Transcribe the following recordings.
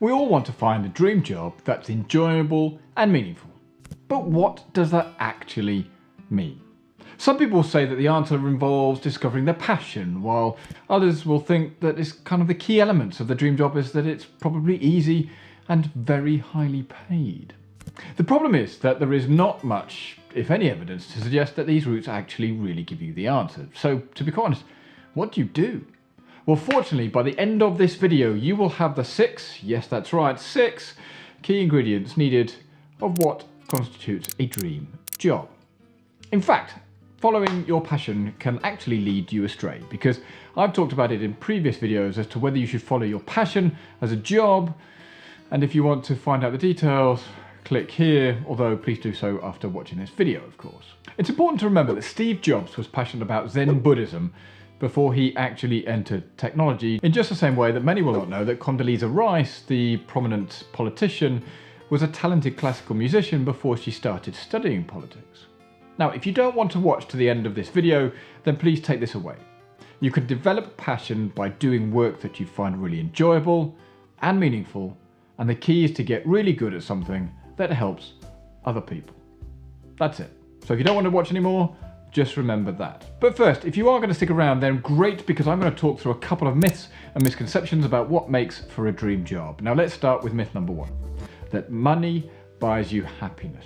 We all want to find a dream job that's enjoyable and meaningful. But what does that actually mean? Some people say that the answer involves discovering their passion, while others will think that it's kind of the key elements of the dream job is that it's probably easy and very highly paid. The problem is that there is not much, if any, evidence to suggest that these routes actually really give you the answer. So, to be quite honest, what do you do? Well, fortunately, by the end of this video, you will have the six, yes, that's right, 6 key ingredients needed of what constitutes a dream job. In fact, following your passion can actually lead you astray, because I've talked about it in previous videos as to whether you should follow your passion as a job, and if you want to find out the details, click here, although please do so after watching this video, of course. It's important to remember that Steve Jobs was passionate about Zen Buddhism before he actually entered technology, in just the same way that many will not know that Condoleezza Rice, the prominent politician, was a talented classical musician before she started studying politics. Now, if you don't want to watch to the end of this video, then please take this away. You can develop passion by doing work that you find really enjoyable and meaningful, and the key is to get really good at something that helps other people. That's it. So if you don't want to watch anymore, just remember that. But first, if you are going to stick around, then great, because I'm going to talk through a couple of myths and misconceptions about what makes for a dream job. Now let's start with myth number 1, that money buys you happiness.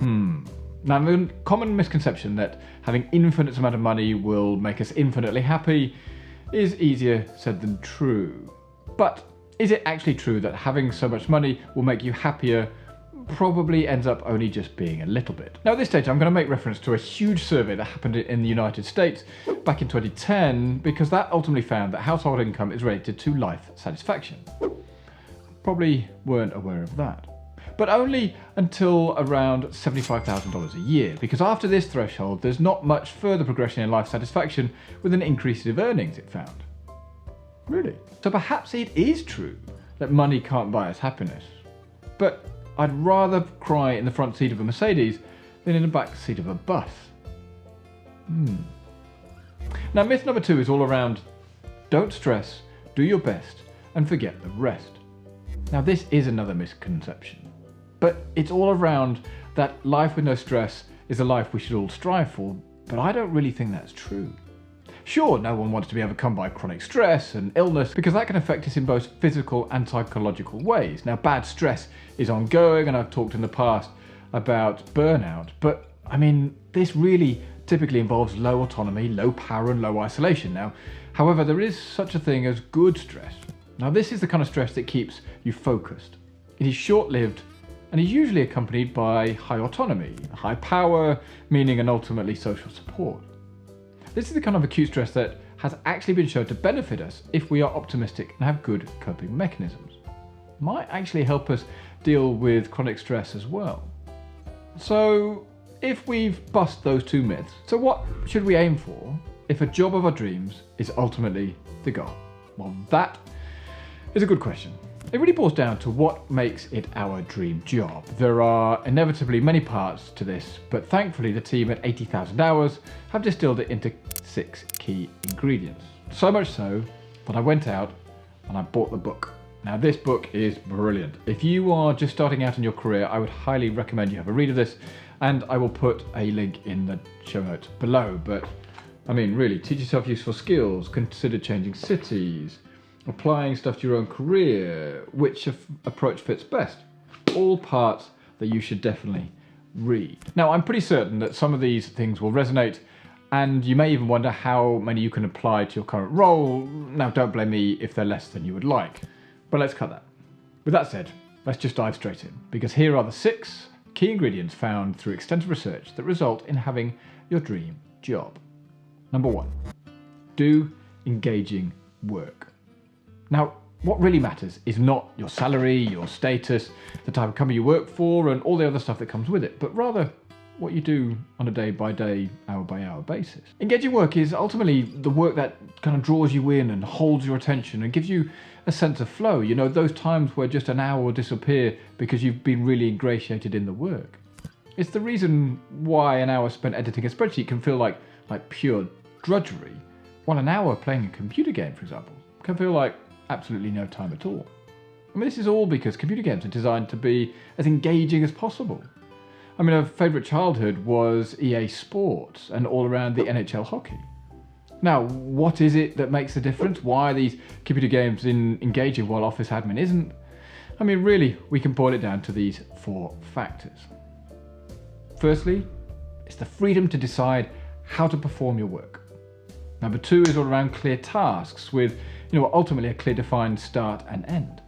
Now, the common misconception that having infinite amount of money will make us infinitely happy is easier said than true. But is it actually true that having so much money will make you happier? Probably ends up only just being a little bit. Now at this stage I'm going to make reference to a huge survey that happened in the United States back in 2010, because that ultimately found that household income is related to life satisfaction. Probably weren't aware of that. But only until around $75,000 a year, because after this threshold there's not much further progression in life satisfaction with an increase of earnings, it found. Really? So perhaps it is true that money can't buy us happiness. But I'd rather cry in the front seat of a Mercedes than in the back seat of a bus. Now, myth number 2 is all around don't stress, do your best, and forget the rest. Now, this is another misconception, but it's all around that life with no stress is a life we should all strive for, but I don't really think that's true. Sure, no one wants to be overcome by chronic stress and illness, because that can affect us in both physical and psychological ways. Now, bad stress is ongoing, and I've talked in the past about burnout, but I mean, this really typically involves low autonomy, low power, and low isolation. Now, however, there is such a thing as good stress. Now, this is the kind of stress that keeps you focused. It is short-lived and is usually accompanied by high autonomy, high power, meaning and ultimately social support. This is the kind of acute stress that has actually been shown to benefit us if we are optimistic and have good coping mechanisms. It might actually help us deal with chronic stress as well. So, if we've bust those 2 myths, so what should we aim for if a job of our dreams is ultimately the goal? Well, that is a good question. It really boils down to what makes it our dream job. There are inevitably many parts to this, but thankfully the team at 80,000 Hours have distilled it into 6 key ingredients. So much so that I went out and I bought the book. Now, this book is brilliant. If you are just starting out in your career, I would highly recommend you have a read of this, and I will put a link in the show notes below. But I mean, really, teach yourself useful skills, consider changing cities, applying stuff to your own career, which approach fits best. All parts that you should definitely read. Now, I'm pretty certain that some of these things will resonate, and you may even wonder how many you can apply to your current role. Now, don't blame me if they're less than you would like, but let's cut that. With that said, let's just dive straight in, because here are the 6 key ingredients found through extensive research that result in having your dream job. Number 1, do engaging work. Now, what really matters is not your salary, your status, the type of company you work for, and all the other stuff that comes with it, but rather what you do on a day-by-day, hour-by-hour basis. Engaging work is ultimately the work that kind of draws you in and holds your attention and gives you a sense of flow. You know, those times where just an hour will disappear because you've been really ingratiated in the work. It's the reason why an hour spent editing a spreadsheet can feel like pure drudgery, while an hour playing a computer game, for example, can feel like absolutely no time at all. I mean, this is all because computer games are designed to be as engaging as possible. I mean, our favourite childhood was EA Sports and all around the NHL hockey. Now, what is it that makes the difference? Why are these computer games engaging while Office Admin isn't? I mean, really, we can boil it down to these 4 factors. Firstly, it's the freedom to decide how to perform your work. Number 2 is all around clear tasks with, ultimately a clear defined start and end.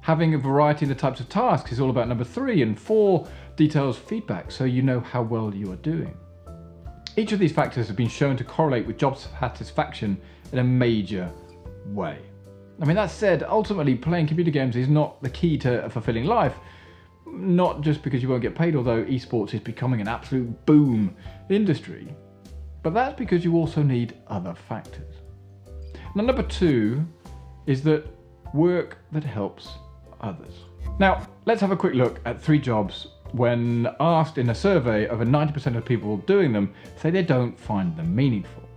Having a variety in the types of tasks is all about number 3, and 4 details feedback so you know how well you are doing. Each of these factors have been shown to correlate with job satisfaction in a major way. I mean, that said, ultimately playing computer games is not the key to a fulfilling life, not just because you won't get paid, although esports is becoming an absolute boom industry, but that's because you also need other factors. Now, number 2 is that work that helps others. Now, let's have a quick look at 3 jobs when asked in a survey, over 90% of people doing them say they don't find them meaningful.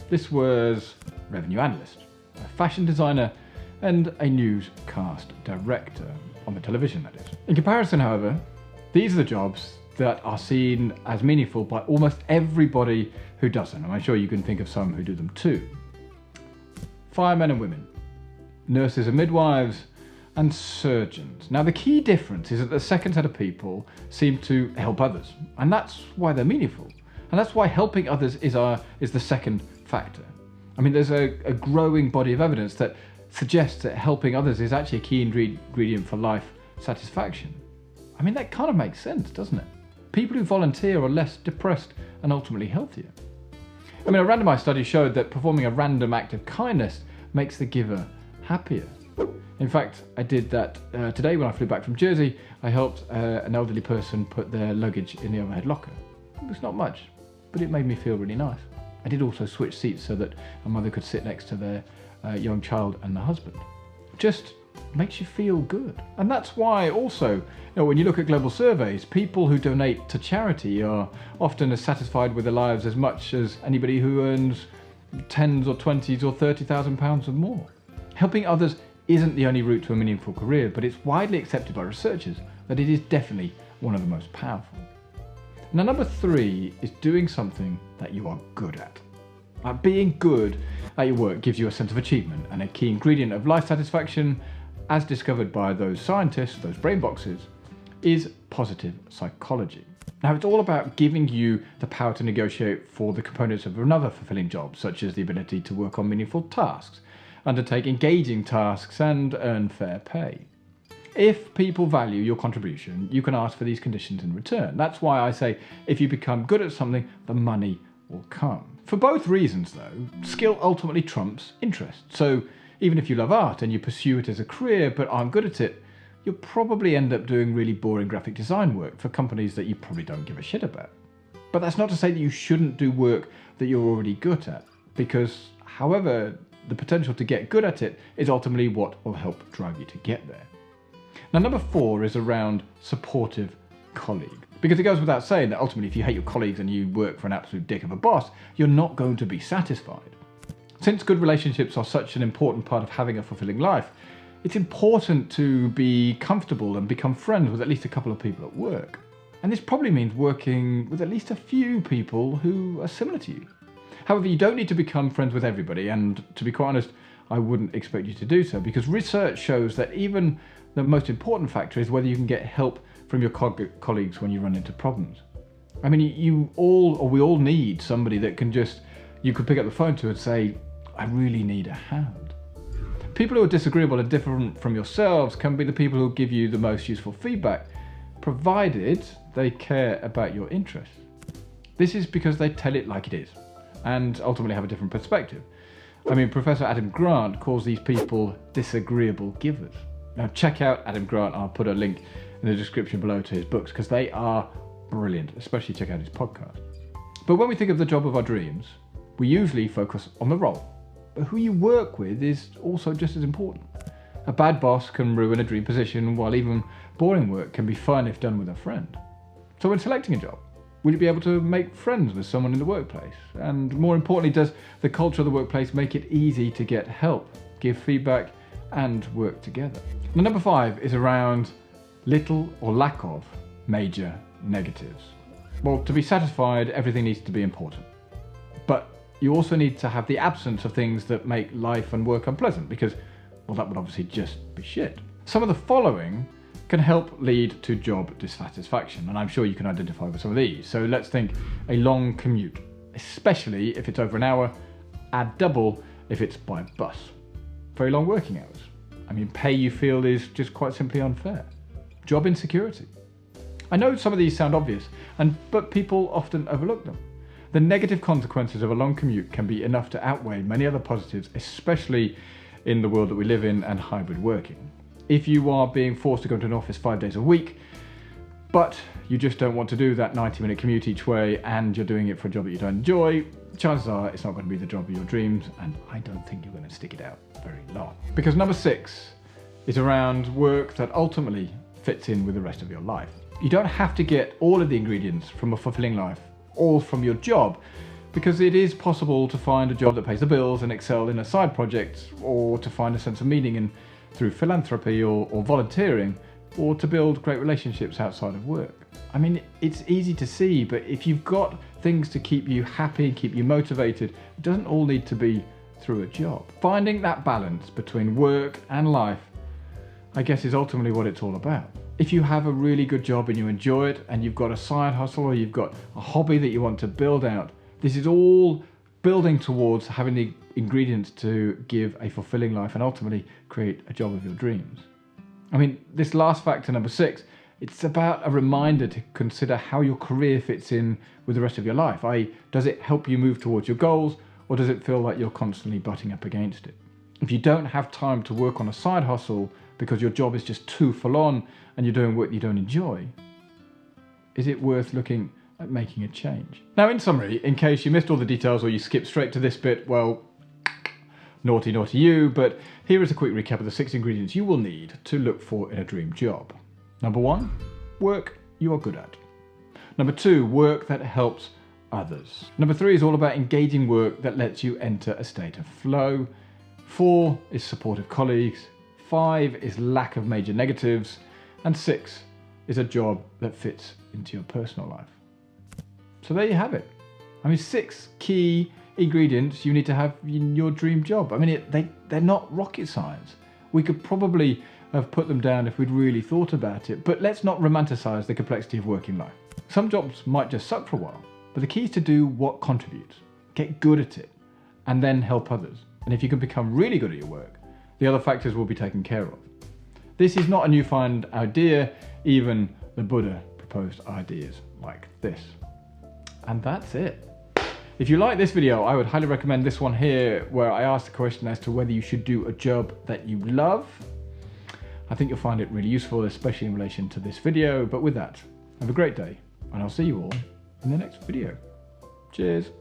This was revenue analyst, a fashion designer, and a newscast director on the television, that is. In comparison, however, these are the jobs that are seen as meaningful by almost everybody who does them, and I'm sure you can think of some who do them too. Firemen and women, nurses and midwives, and surgeons. Now, the key difference is that the second set of people seem to help others, and that's why they're meaningful. And that's why helping others is the second factor. I mean, there's a growing body of evidence that suggests that helping others is actually a key ingredient for life satisfaction. I mean, that kind of makes sense, doesn't it? People who volunteer are less depressed and ultimately healthier. I mean, a randomized study showed that performing a random act of kindness makes the giver happier. In fact, I did that today when I flew back from Jersey. I helped an elderly person put their luggage in the overhead locker. It was not much, but it made me feel really nice. I did also switch seats so that a mother could sit next to their young child and the husband. Just makes you feel good. And that's why also, when you look at global surveys, people who donate to charity are often as satisfied with their lives as much as anybody who earns tens or 20s or 30,000 pounds or more. Helping others isn't the only route to a meaningful career, but it's widely accepted by researchers that it is definitely one of the most powerful. Now, number 3 is doing something that you are good at. Being good at your work gives you a sense of achievement, and a key ingredient of life satisfaction, as discovered by those scientists, those brain boxes, is positive psychology. Now, it's all about giving you the power to negotiate for the components of another fulfilling job, such as the ability to work on meaningful tasks, undertake engaging tasks, and earn fair pay. If people value your contribution, you can ask for these conditions in return. That's why I say if you become good at something, the money will come. For both reasons, though, skill ultimately trumps interest. So even if you love art and you pursue it as a career but aren't good at it, you'll probably end up doing really boring graphic design work for companies that you probably don't give a shit about. But that's not to say that you shouldn't do work that you're already good at, because however, the potential to get good at it is ultimately what will help drive you to get there. Now, number 4 is around supportive colleague. Because it goes without saying that ultimately if you hate your colleagues and you work for an absolute dick of a boss, you're not going to be satisfied. Since good relationships are such an important part of having a fulfilling life, it's important to be comfortable and become friends with at least a couple of people at work. And this probably means working with at least a few people who are similar to you. However, you don't need to become friends with everybody, and to be quite honest, I wouldn't expect you to do so, because research shows that even the most important factor is whether you can get help from your colleagues when you run into problems. I mean, we all need somebody that you could pick up the phone to and say, I really need a hand. People who are disagreeable and different from yourselves can be the people who give you the most useful feedback, provided they care about your interests. This is because they tell it like it is, and ultimately have a different perspective. I mean, Professor Adam Grant calls these people disagreeable givers. Now, check out Adam Grant. I'll put a link in the description below to his books, because they are brilliant, especially check out his podcast. But when we think of the job of our dreams, we usually focus on the role. But who you work with is also just as important. A bad boss can ruin a dream position, while even boring work can be fun if done with a friend. So when selecting a job, will you be able to make friends with someone in the workplace? And more importantly, does the culture of the workplace make it easy to get help, give feedback, and work together. Now, number 5 is around little or lack of major negatives. Well, to be satisfied, everything needs to be important. But you also need to have the absence of things that make life and work unpleasant, because, well, that would obviously just be shit. Some of the following can help lead to job dissatisfaction, and I'm sure you can identify with some of these. So let's think a long commute, especially if it's over an hour, add double if it's by bus. Very long working hours. I mean, pay you feel is just quite simply unfair. Job insecurity. I know some of these sound obvious, but people often overlook them. The negative consequences of a long commute can be enough to outweigh many other positives, especially in the world that we live in and hybrid working. If you are being forced to go to an office 5 days a week, but you just don't want to do that 90-minute commute each way and you're doing it for a job that you don't enjoy, chances are it's not going to be the job of your dreams, and I don't think you're going to stick it out very long. Because number 6 is around work that ultimately fits in with the rest of your life. You don't have to get all of the ingredients from a fulfilling life, all from your job, because it is possible to find a job that pays the bills and excel in a side project, or to find a sense of meaning through philanthropy or volunteering, or to build great relationships outside of work. I mean, it's easy to see, but if you've got things to keep you happy, keep you motivated, it doesn't all need to be through a job. Finding that balance between work and life, I guess, is ultimately what it's all about. If you have a really good job and you enjoy it, and you've got a side hustle or you've got a hobby that you want to build out, this is all building towards having the ingredients to give a fulfilling life and ultimately create a job of your dreams. I mean, this last factor, number 6, it's about a reminder to consider how your career fits in with the rest of your life. Does it help you move towards your goals, or does it feel like you're constantly butting up against it? If you don't have time to work on a side hustle because your job is just too full on and you're doing work you don't enjoy, is it worth looking at making a change? Now, in summary, in case you missed all the details or you skipped straight to this bit, well, naughty you, but here is a quick recap of the 6 ingredients you will need to look for in a dream job. Number 1, work you are good at. Number 2, work that helps others. Number 3 is all about engaging work that lets you enter a state of flow. 4 is supportive colleagues. 5 is lack of major negatives. And 6 is a job that fits into your personal life. So there you have it. I mean, 6 key ingredients you need to have in your dream job. I mean, they're not rocket science. We could probably have put them down if we'd really thought about it, but let's not romanticize the complexity of working life. Some jobs might just suck for a while, but the key is to do what contributes, get good at it, and then help others. And if you can become really good at your work, the other factors will be taken care of. This is not a newfound idea. Even the Buddha proposed ideas like this. And that's it. If you like this video, I would highly recommend this one here, where I ask the question as to whether you should do a job that you love. I think you'll find it really useful, especially in relation to this video. But with that, have a great day, and I'll see you all in the next video. Cheers.